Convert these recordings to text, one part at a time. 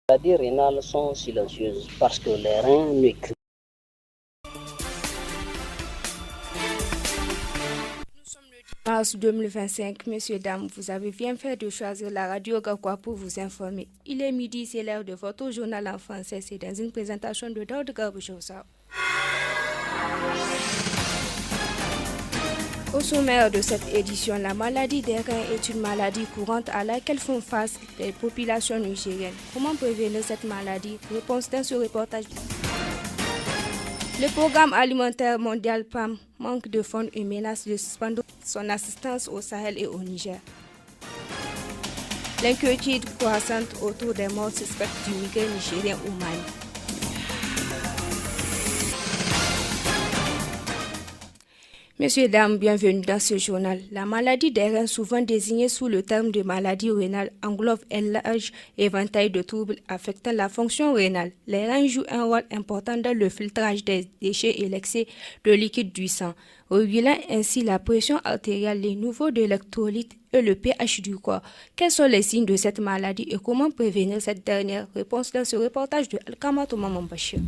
Les maladies rénales sont silencieuses parce que les reins ne crient. Mars 2025, messieurs, dames, vous avez bien fait de choisir la radio Gakwa pour vous informer. Il est midi, c'est l'heure de votre journal en français. C'est dans une présentation de Daud Garbouchousa. Au sommaire de cette édition, la maladie des reins est une maladie courante à laquelle font face les populations nigériennes. Comment prévenir cette maladie? Réponse dans ce reportage. Le programme alimentaire mondial PAM manque de fonds et menace de suspendre son assistance au Sahel et au Niger. L'inquiétude croissante autour des morts suspectes du migrant nigérien au Mali. Messieurs, dames, bienvenue dans ce journal. La maladie des reins, souvent désignée sous le terme de maladie rénale, englobe un large éventail de troubles affectant la fonction rénale. Les reins jouent un rôle important dans le filtrage des déchets et l'excès de liquide du sang, régulant ainsi la pression artérielle, les niveaux d'électrolytes et le pH du corps. Quels sont les signes de cette maladie et comment prévenir cette dernière? Réponse dans ce reportage de Alkamatou Mamambachir.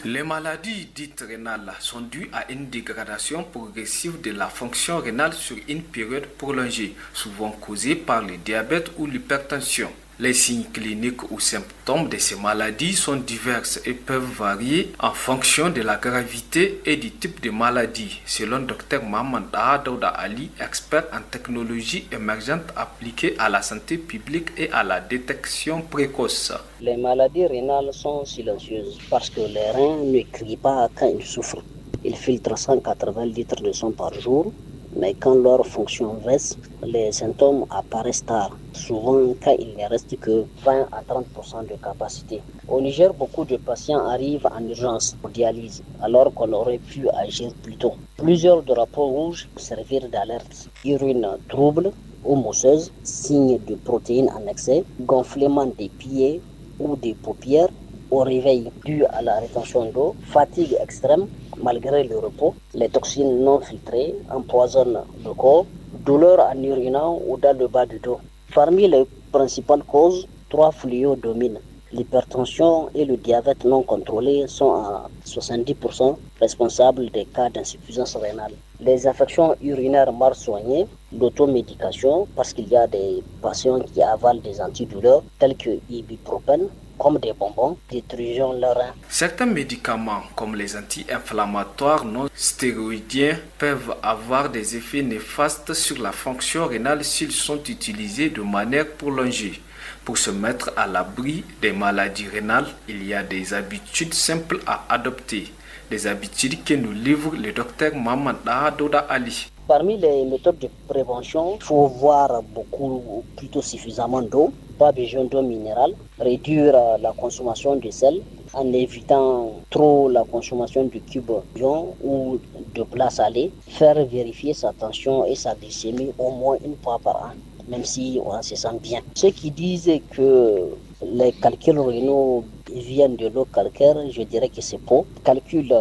Les maladies dites rénales sont dues à une dégradation progressive de la fonction rénale sur une période prolongée, souvent causée par le diabète ou l'hypertension. Les signes cliniques ou symptômes de ces maladies sont divers et peuvent varier en fonction de la gravité et du type de maladie, selon Dr Mamanda Daouda Ali, expert en technologie émergente appliquée à la santé publique et à la détection précoce. Les maladies rénales sont silencieuses parce que les reins ne crient pas quand ils souffrent. Ils filtrent 180 litres de sang par jour, mais quand leur fonction baisse, les symptômes apparaissent tard, souvent quand il ne reste que 20 à 30% de capacité. Au Niger, beaucoup de patients arrivent en urgence pour dialyse, alors qu'on aurait pu agir plus tôt. Plusieurs drapeaux rouges servirent d'alerte. Urine trouble ou mosseuse, signe de protéines en excès, gonflement des pieds ou des paupières, au réveil dû à la rétention d'eau, fatigue extrême malgré le repos, les toxines non filtrées empoisonnent le corps, douleur en urinant ou dans le bas du dos. Parmi les principales causes, 3 fléaux dominent. L'hypertension et le diabète non contrôlé sont à 70% responsables des cas d'insuffisance rénale. Les infections urinaires mal soignées, l'automédication, parce qu'il y a des patients qui avalent des antidouleurs tels que ibuprofène, comme des bonbons, détruisant leurs reins. Certains médicaments, comme les anti-inflammatoires non stéroïdiens, peuvent avoir des effets néfastes sur la fonction rénale s'ils sont utilisés de manière prolongée. Pour se mettre à l'abri des maladies rénales, il y a des habitudes simples à adopter. Des habitudes que nous livre le docteur Mamanda Daouda Ali. Parmi les méthodes de prévention, il faut boire beaucoup, plutôt suffisamment d'eau, pas besoin d'eau minérale, réduire la consommation de sel en évitant trop la consommation de cubes d'ion ou de plats salés, faire vérifier sa tension et sa glycémie au moins une fois par an, même si on se sent bien. Ceux qui disent que les calculs rénaux viennent de l'eau calcaire, je dirais que c'est faux. Les calculs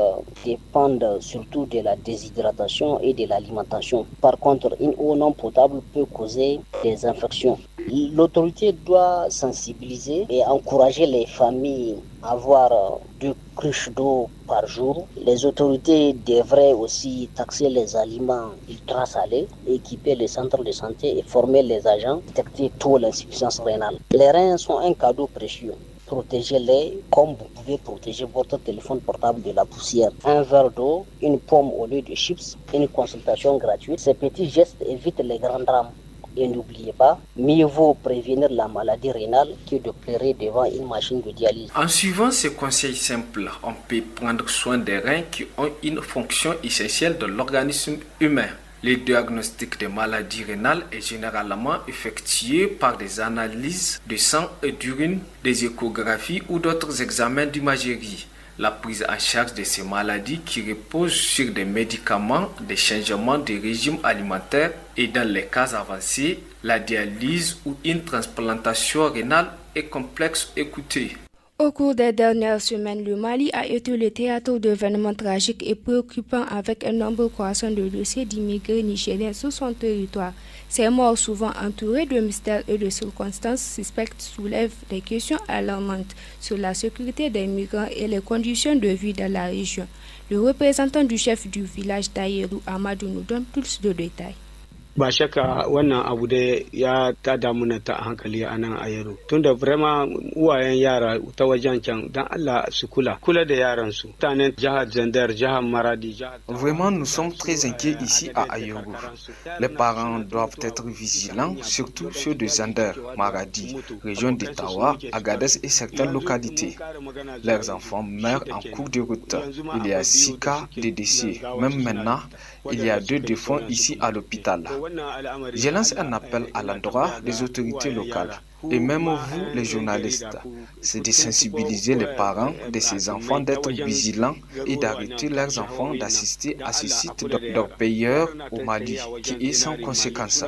dépendent surtout de la déshydratation et de l'alimentation. Par contre, une eau non potable peut causer des infections. L'autorité doit sensibiliser et encourager les familles à avoir 2 cruches d'eau par jour. Les autorités devraient aussi taxer les aliments ultra salés, équiper les centres de santé et former les agents, détecter tôt l'insuffisance rénale. Les reins sont un cadeau précieux. Protégez-les comme vous pouvez protéger votre téléphone portable de la poussière. Un verre d'eau, une pomme au lieu de chips, une consultation gratuite. Ces petits gestes évitent les grands drames. Et n'oubliez pas, mieux vaut prévenir la maladie rénale que de pleurer devant une machine de dialyse. En suivant ces conseils simples, on peut prendre soin des reins qui ont une fonction essentielle de l'organisme humain. Le diagnostic des maladies rénales est généralement effectué par des analyses de sang et d'urine, des échographies ou d'autres examens d'imagerie. La prise en charge de ces maladies qui reposent sur des médicaments, des changements de régime alimentaire et dans les cas avancés, la dialyse ou une transplantation rénale est complexe. Écoutez. Au cours des dernières semaines, le Mali a été le théâtre d'événements tragiques et préoccupants avec un nombre croissant de dossiers d'immigrés nigériens sur son territoire. Ces morts, souvent entourées de mystères et de circonstances suspectes, soulèvent des questions alarmantes sur la sécurité des migrants et les conditions de vie dans la région. Le représentant du chef du village d'Ayeru, Amadou, nous donne plus de détails. Ba shakka wannan abu da ya tada mana ta hankali a nan a yaro tunda vraiment uwayen yara ta wajen can dan Allah su kula da yaran su mutanen jihar Zandar jihar Maradi Vraiment nous sommes très inquiets ici à Ayoru. Les parents doivent être vigilants, surtout ceux de Zandar, Maradi, région d'Ottawa, Agadez et certaines localités. Leurs enfants meurent en cours de route. Il y a 6 cas de décès. Même maintenant, il y a 2 défunts ici à l'hôpital. Je lance un appel à l'endroit des autorités locales et même vous, les journalistes, c'est de sensibiliser les parents de ces enfants d'être vigilants et d'arrêter leurs enfants d'assister à ce site d'orpailleurs au Mali qui est sans conséquence.